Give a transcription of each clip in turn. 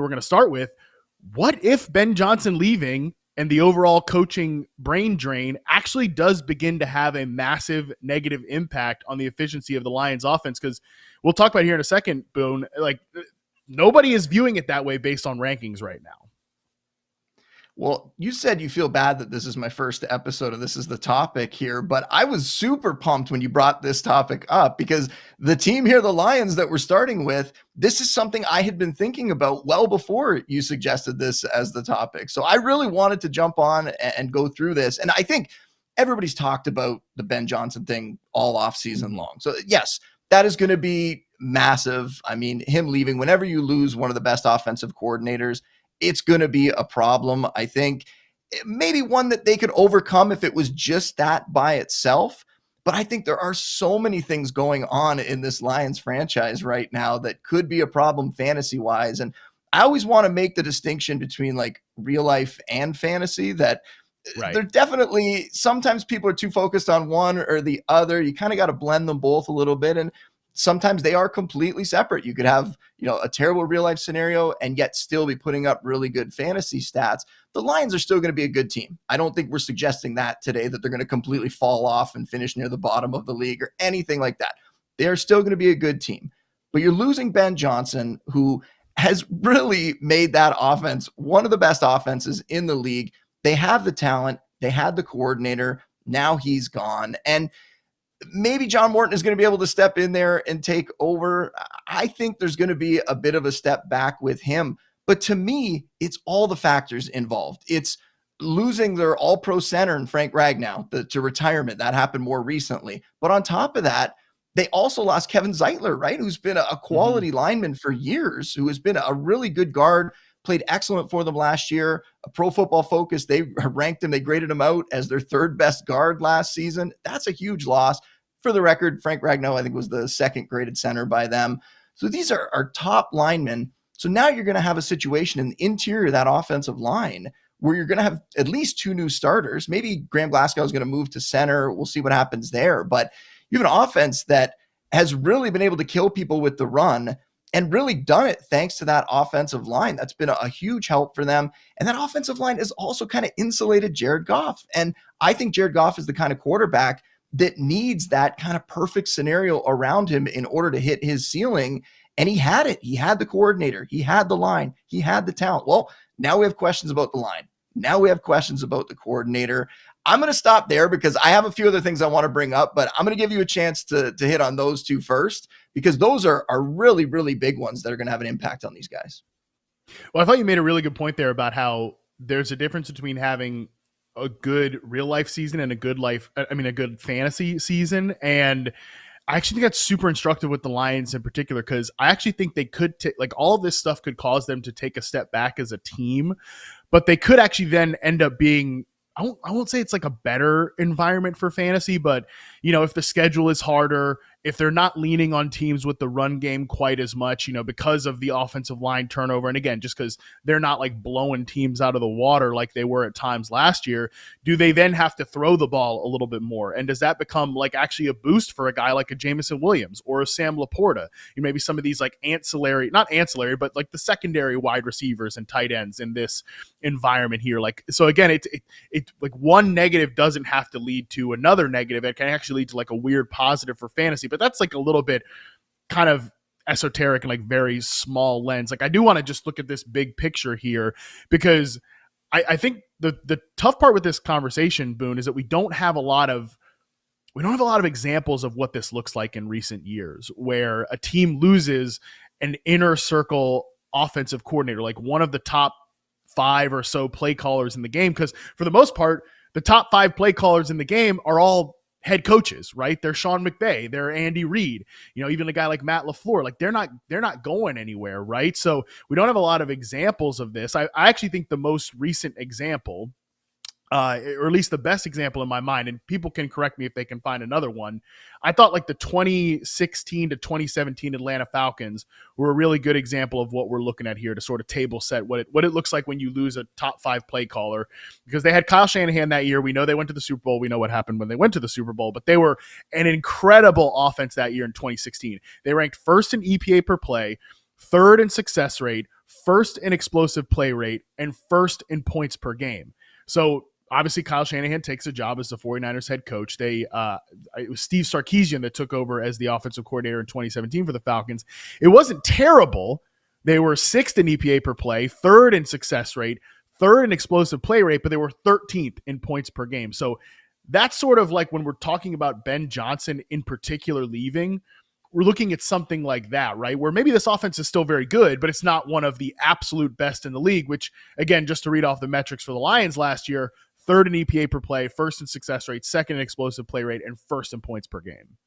we're going to start with. What if Ben Johnson leaving and the overall coaching brain drain actually does begin to have a massive negative impact on the efficiency of the Lions offense? Because we'll talk about it here in a second, Boone. Like, nobody is viewing it that way based on rankings right now. Well, you said you feel bad that this is my first episode of This Is the Topic here, but I was super pumped when you brought this topic up because the team here, the Lions that we're starting with, this is something I had been thinking about well before you suggested this as the topic. So I really wanted to jump on and go through this. And I think everybody's talked about the Ben Johnson thing all off season long. So yes, that is going to be massive. I mean, him leaving, whenever you lose one of the best offensive coordinators, it's going to be a problem. I think maybe one that they could overcome if it was just that by itself. But I think there are so many things going on in this Lions franchise right now that could be a problem fantasy wise. And I always want to make the distinction between like real life and fantasy, that they're definitely, sometimes people are too focused on one or the other. You kind of got to blend them both a little bit. And sometimes they are completely separate. You could have, a terrible real life scenario and yet still be putting up really good fantasy stats. The Lions are still going to be a good team. I don't think we're suggesting that today, that they're going to completely fall off and finish near the bottom of the league or anything like that. They're still going to be a good team, but you're losing Ben Johnson, who has really made that offense one of the best offenses in the league. They have the talent. They had the coordinator. Now he's gone. And maybe John Morton is going to be able to step in there and take over. I think there's going to be a bit of a step back with him. But to me, it's all the factors involved. It's losing their all-pro center in Frank Ragnow to retirement. That happened more recently. But on top of that, they also lost Kevin Zeitler, right? Who's been a quality lineman for years, who has been a really good guard, played excellent for them last year. A Pro Football Focus, they ranked him, they graded him out as their third best guard last season. That's a huge loss. For the record, Frank Ragnow, I think, was the second graded center by them. So these are our top linemen. So now you're going to have a situation in the interior of that offensive line where you're going to have at least two new starters. Maybe Graham Glasgow is going to move to center. We'll see what happens there. But you have an offense that has really been able to kill people with the run and really done it thanks to that offensive line. That's been a huge help for them. And that offensive line has also kind of insulated Jared Goff. And I think Jared Goff is the kind of quarterback that needs that kind of perfect scenario around him in order to hit his ceiling. And he had it. He had the coordinator. He had the line. He had the talent. Well, now we have questions about the line. Now we have questions about the coordinator. I'm going to stop there because I have a few other things I want to bring up, but I'm going to give you a chance to hit on those two first, because those are really, really big ones that are going to have an impact on these guys. Well, I thought you made a really good point there about how there's a difference between having a good real life season and a good fantasy season. And I actually think that's super instructive with the Lions in particular, because I actually think they could all of this stuff could cause them to take a step back as a team, but they could actually then end up being, I won't say it's like a better environment for fantasy, but if the schedule is harder, if they're not leaning on teams with the run game quite as much, because of the offensive line turnover. And again, just because they're not like blowing teams out of the water like they were at times last year, do they then have to throw the ball a little bit more? And does that become like actually a boost for a guy like a Jamison Williams or a Sam Laporta? Maybe some of these like not ancillary, but like the secondary wide receivers and tight ends in this environment here. So again, it's like one negative doesn't have to lead to another negative. It can actually lead to like a weird positive for fantasy, but that's like a little bit kind of esoteric and like very small lens. Like I do want to just look at this big picture here, because I think the tough part with this conversation, Boone, is that we don't have a lot of examples of what this looks like in recent years, where a team loses an inner circle offensive coordinator, like one of the top 5 or so play callers in the game. Because for the most part, the top 5 play callers in the game are all head coaches, right? They're Sean McVay, they're Andy Reid, even a guy like Matt LaFleur, like they're not going anywhere, right? So we don't have a lot of examples of this. I actually think the most recent example, or at least the best example in my mind, and people can correct me if they can find another one, I thought like the 2016 to 2017 Atlanta Falcons were a really good example of what we're looking at here to sort of table set what it looks like when you lose a top 5 play caller, because they had Kyle Shanahan that year. We know they went to the Super Bowl. We know what happened when they went to the Super Bowl, but they were an incredible offense that year in 2016. They ranked first in EPA per play, third in success rate, first in explosive play rate, and first in points per game. So obviously Kyle Shanahan takes a job as the 49ers head coach. It was Steve Sarkisian that took over as the offensive coordinator in 2017 for the Falcons. It wasn't terrible. They were 6th in EPA per play, 3rd in success rate, 3rd in explosive play rate, but they were 13th in points per game. So that's sort of like when we're talking about Ben Johnson in particular leaving, we're looking at something like that, right? Where maybe this offense is still very good, but it's not one of the absolute best in the league, which, again, just to read off the metrics for the Lions last year, 3rd in EPA per play, 1st in success rate, 2nd in explosive play rate, and 1st in points per game.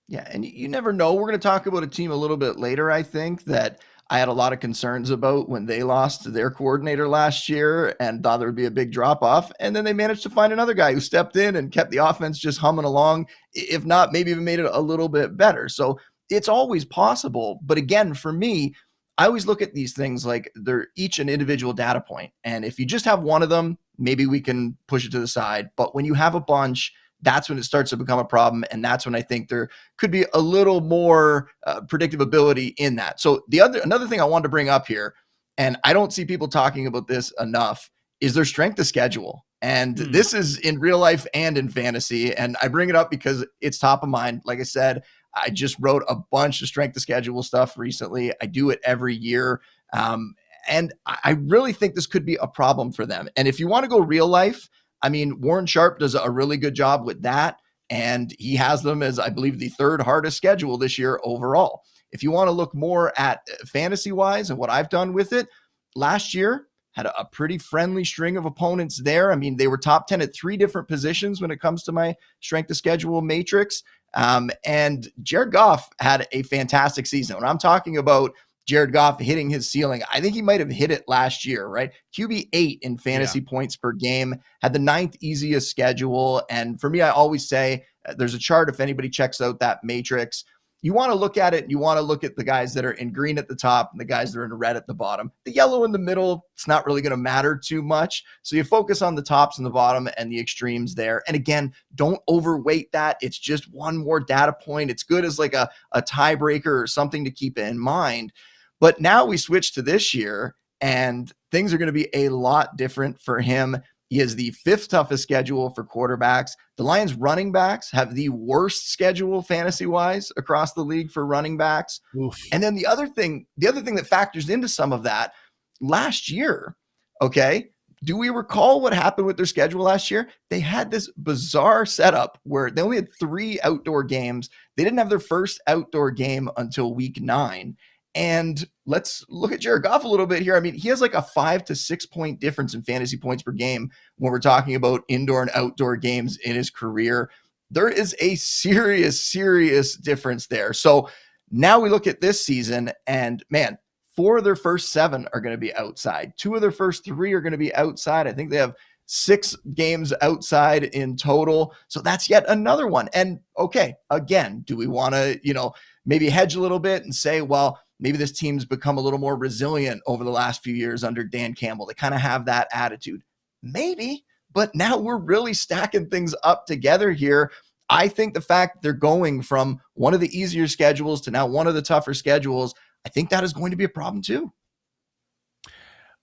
Yeah, and you never know. We're going to talk about a team a little bit later, I think, that I had a lot of concerns about when they lost their coordinator last year and thought there would be a big drop-off. And then they managed to find another guy who stepped in and kept the offense just humming along, if not, maybe even made it a little bit better. So it's always possible. But again, for me, I always look at these things like they're each an individual data point. And if you just have one of them, maybe we can push it to the side. But when you have a bunch, that's when it starts to become a problem. And that's when I think there could be a little more predictability in that. So another thing I wanted to bring up here, and I don't see people talking about this enough, is their strength of schedule. And this is in real life and in fantasy. And I bring it up because it's top of mind. Like I said, I just wrote a bunch of strength of schedule stuff recently. I do it every year. And I really think this could be a problem for them. And if you want to go real life, I mean, Warren Sharp does a really good job with that, and he has them as, I believe, the 3rd hardest schedule this year overall. If you want to look more at fantasy-wise and what I've done with it, last year had a pretty friendly string of opponents there. I mean, they were top 10 at 3 different positions when it comes to my strength of schedule matrix. And Jared Goff had a fantastic season. When I'm talking about Jared Goff hitting his ceiling, I think he might have hit it last year, right? QB 8 in fantasy points per game, had the 9th easiest schedule. And for me, I always say there's a chart. If anybody checks out that matrix, you want to look at it. You want to look at the guys that are in green at the top and the guys that are in red at the bottom. The yellow in the middle, it's not really going to matter too much. So you focus on the tops and the bottom and the extremes there. And again, don't overweight that. It's just one more data point. It's good as like a tiebreaker or something to keep in mind. But now we switch to this year, and things are going to be a lot different for him. He has the 5th toughest schedule for quarterbacks. The Lions running backs have the worst schedule fantasy-wise across the league for running backs. Oof. And then the other thing that factors into some of that, last year, okay, do we recall what happened with their schedule last year? They had this bizarre setup where they only had 3 outdoor games. They didn't have their first outdoor game until week 9. And let's look at Jared Goff a little bit here. I mean, he has like a 5 to 6 point difference in fantasy points per game when we're talking about indoor and outdoor games in his career. There is a serious difference there. So now we look at this season, and man, 4 of their first 7 are going to be outside. 2 of their first 3 are going to be outside. I think they have 6 games outside in total. So that's yet another one. And okay, again, do we want to, maybe hedge a little bit and say, well, maybe this team's become a little more resilient over the last few years under Dan Campbell. They kind of have that attitude. Maybe, but now we're really stacking things up together here. I think the fact they're going from one of the easier schedules to now one of the tougher schedules, I think that is going to be a problem too.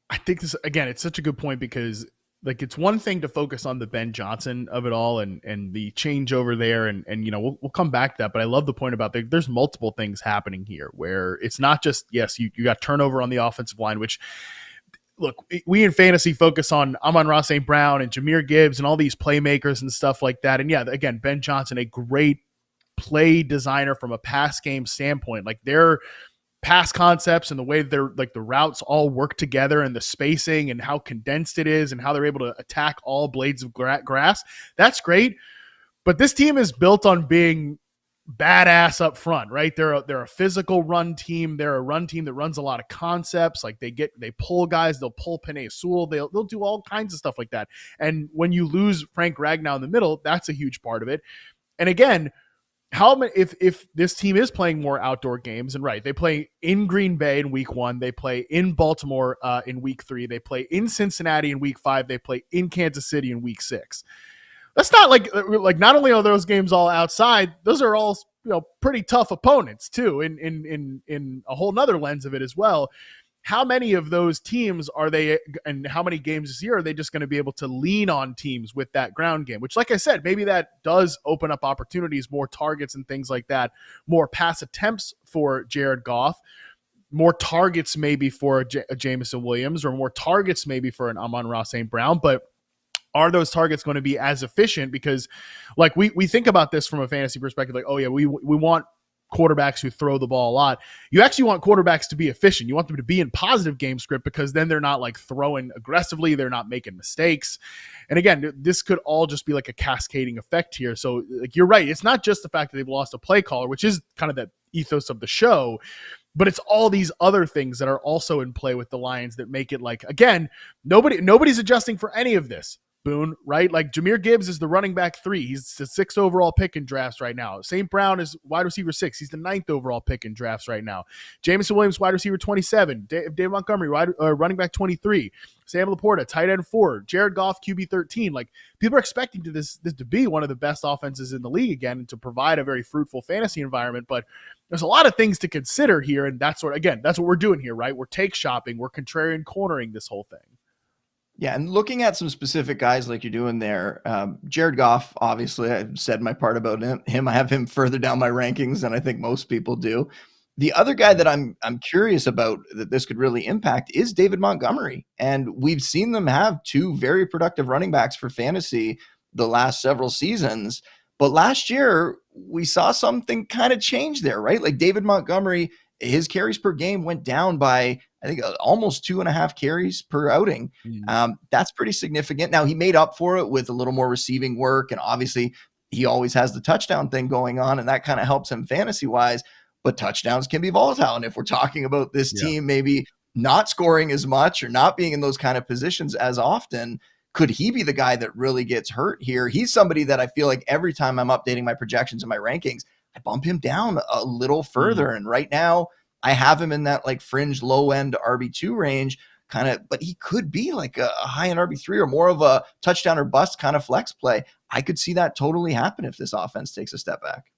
I think this, again, it's such a good point because like it's one thing to focus on the Ben Johnson of it all and the changeover there. And we'll come back to that, but I love the point about there's multiple things happening here where it's not just, yes, you got turnover on the offensive line, which look, we in fantasy focus on Amon-Ra St. Brown and Jahmyr Gibbs and all these playmakers and stuff like that. And yeah, again, Ben Johnson, a great play designer from a pass game standpoint, like they're pass concepts and the way they're like the routes all work together and the spacing and how condensed it is and how they're able to attack all blades of grass. That's great. But this team is built on being badass up front, right? They're a physical run team. They're a run team that runs a lot of concepts. Like they pull guys, they'll pull Penei Sewell. They'll do all kinds of stuff like that. And when you lose Frank Ragnow in the middle, that's a huge part of it. And again, if this team is playing more outdoor games, and right, they play in Green Bay in week 1, they play in Baltimore in week 3, they play in Cincinnati in week 5, they play in Kansas City in week 6. That's not like not only are those games all outside, those are all pretty tough opponents too in a whole nother lens of it as well. how many of those teams are they, and how many games this year are they just going to be able to lean on teams with that ground game? Which, like I said, maybe that does open up opportunities, more targets and things like that, more pass attempts for Jared Goff, more targets maybe for a Jameson Williams, or more targets maybe for an Amon-Ra St. Brown. But are those targets going to be as efficient? Because like we think about this from a fantasy perspective, like, oh yeah, we want quarterbacks who throw the ball a lot. You actually want quarterbacks to be efficient. You want them to be in positive game script, because then they're not like throwing aggressively. They're not making mistakes. And again, this could all just be like a cascading effect here. So like, you're right. It's not just the fact that they've lost a play caller, which is kind of the ethos of the show, but it's all these other things that are also in play with the Lions that make it like, again, nobody's adjusting for any of this. Boone, right? Like Jahmyr Gibbs is the running back 3. He's the 6th overall pick in drafts right now. St. Brown is wide receiver 6. He's the 9th overall pick in drafts right now. Jameson Williams, wide receiver 27. David Montgomery, running back 23. Sam Laporta, tight end 4. Jared Goff, QB 13. Like, people are expecting this to be one of the best offenses in the league again, and to provide a very fruitful fantasy environment. But there's a lot of things to consider here, and that's what we're doing here, right? We're take shopping. We're contrarian cornering this whole thing. Yeah, and looking at some specific guys like you're doing there, Jared Goff, obviously, I've said my part about him. I have him further down my rankings than I think most people do. The other guy that I'm curious about that this could really impact is David Montgomery. And we've seen them have 2 very productive running backs for fantasy the last several seasons. But last year, we saw something kind of change there, right? Like David Montgomery, his carries per game went down by, I think, almost 2.5 carries per outing. That's pretty significant. Now, he made up for it with a little more receiving work, and obviously he always has the touchdown thing going on, and that kind of helps him fantasy-wise, but touchdowns can be volatile. And if we're talking about this team maybe not scoring as much or not being in those kind of positions as often, could he be the guy that really gets hurt here? He's somebody that I feel like every time I'm updating my projections and my rankings, I bump him down a little further. And right now I have him in that like fringe low end RB2 range kind of, but he could be like a high end RB3 or more of a touchdown or bust kind of flex play. I could see that totally happen if this offense takes a step back.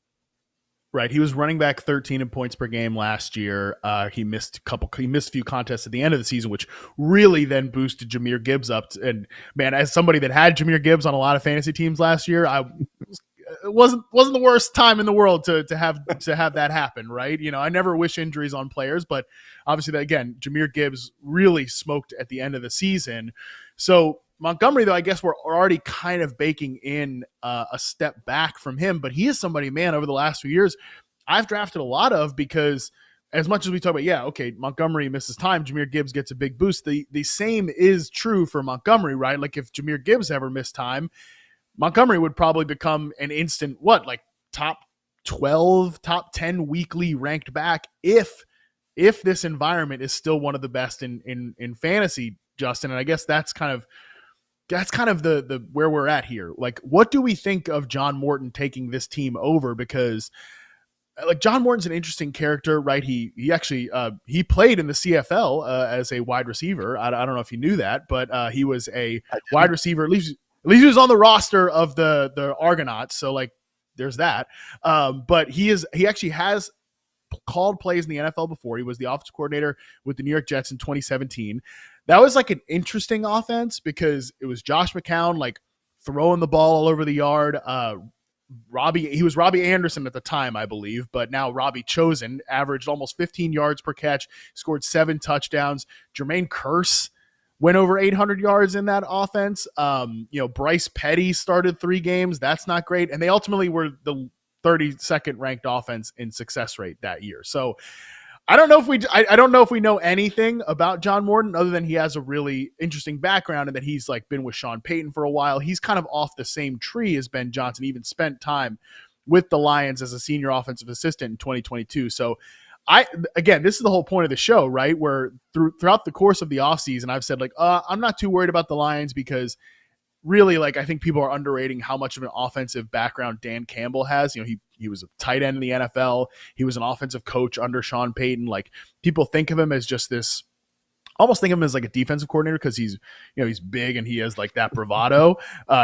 Right. He was running back 13 in points per game last year. He missed a few contests at the end of the season, which really then boosted Jahmyr Gibbs up. And man, as somebody that had Jahmyr Gibbs on a lot of fantasy teams last year, it wasn't the worst time in the world to have that happen, right? You know, I never wish injuries on players, but obviously, again, Jahmyr Gibbs really smoked at the end of the season. So Montgomery, though, I guess we're already kind of baking in a step back from him, but he is somebody, man, over the last few years I've drafted a lot of, because as much as we talk about, Montgomery misses time, Jahmyr Gibbs gets a big boost. The same is true for Montgomery, right? Like if Jahmyr Gibbs ever missed time, Montgomery would probably become an instant, top 12, top 10 weekly ranked back if this environment is still one of the best in fantasy, Justin. And I guess that's kind of the where we're at here. Like, what do we think of John Morton taking this team over? Because like John Morton's an interesting character, right? He actually he played in the CFL as a wide receiver. I don't know if you knew that, but he was a wide receiver. At least he was on the roster of the Argonauts. So like there's that. But he actually has called plays in the NFL before. He was the offensive coordinator with the New York Jets in 2017. That was like an interesting offense because it was Josh McCown like throwing the ball all over the yard. He was Robbie Anderson at the time, I believe, but now Robbie Chosen averaged almost 15 yards per catch, scored 7 touchdowns. Jermaine Kearse went over 800 yards in that offense. Bryce Petty started 3 games. That's not great. And they ultimately were the 32nd ranked offense in success rate that year. So I don't know if we know anything about John Morton other than he has a really interesting background and that he's like been with Sean Payton for a while. He's kind of off the same tree as Ben Johnson, even spent time with the Lions as a senior offensive assistant in 2022. So this is the whole point of the show, right? Where throughout the course of the offseason, I've said like, I'm not too worried about the Lions because really, like, I think people are underrating how much of an offensive background Dan Campbell has. You know, he was a tight end in the NFL. He was an offensive coach under Sean Payton. Like, people think of him as just this, almost think of him as like a defensive coordinator because he's big and he has like that bravado.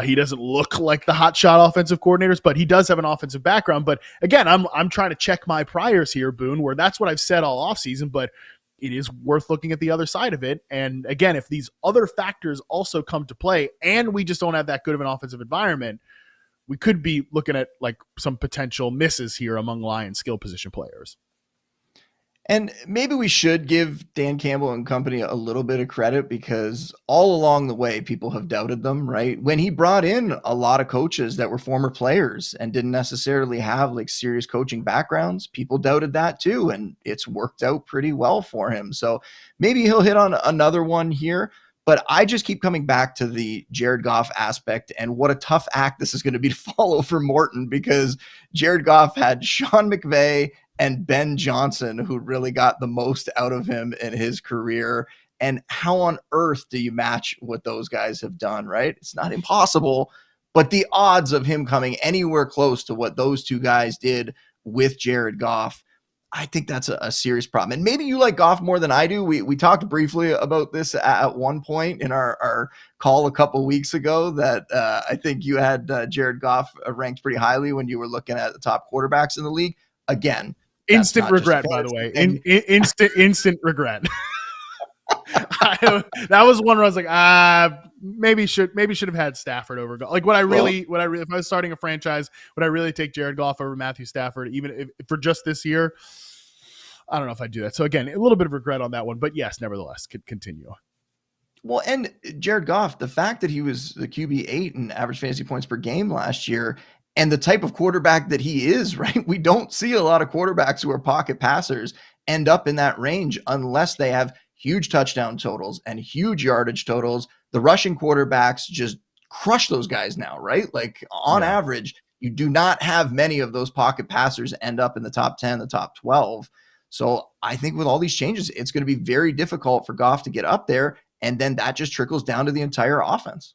He doesn't look like the hotshot offensive coordinators, but he does have an offensive background. But again, I'm trying to check my priors here, Boone, where that's what I've said all offseason. But it is worth looking at the other side of it. And again, if these other factors also come to play and we just don't have that good of an offensive environment, we could be looking at like some potential misses here among Lions skill position players. And maybe we should give Dan Campbell and company a little bit of credit, because all along the way, people have doubted them, right? When he brought in a lot of coaches that were former players and didn't necessarily have like serious coaching backgrounds, people doubted that too. And it's worked out pretty well for him. So maybe he'll hit on another one here. But I just keep coming back to the Jared Goff aspect and what a tough act this is going to be to follow for Morton, because Jared Goff had Sean McVay and Ben Johnson, who really got the most out of him in his career. And how on earth do you match what those guys have done, right? It's not impossible, but the odds of him coming anywhere close to what those two guys did with Jared Goff, I think that's a serious problem. And maybe you like Goff more than I do. We talked briefly about this at one point in our call a couple weeks ago, that I think you had Jared Goff ranked pretty highly when you were looking at the top quarterbacks in the league. Again, instant regret, by the way. Instant regret. That was one where I was like, maybe should have had Stafford over. Like, if I was starting a franchise, would I really take Jared Goff over Matthew Stafford, even if for just this year? I don't know if I'd do that. So again, a little bit of regret on that one, but yes, nevertheless, could continue. Well, and Jared Goff, the fact that he was the QB8 in average fantasy points per game last year, and the type of quarterback that he is, right? We don't see a lot of quarterbacks who are pocket passers end up in that range unless they have huge touchdown totals and huge yardage totals. The rushing quarterbacks just crush those guys now, right? Like on average, you do not have many of those pocket passers end up in the top 10, the top 12. So I think with all these changes, it's going to be very difficult for Goff to get up there. And then that just trickles down to the entire offense.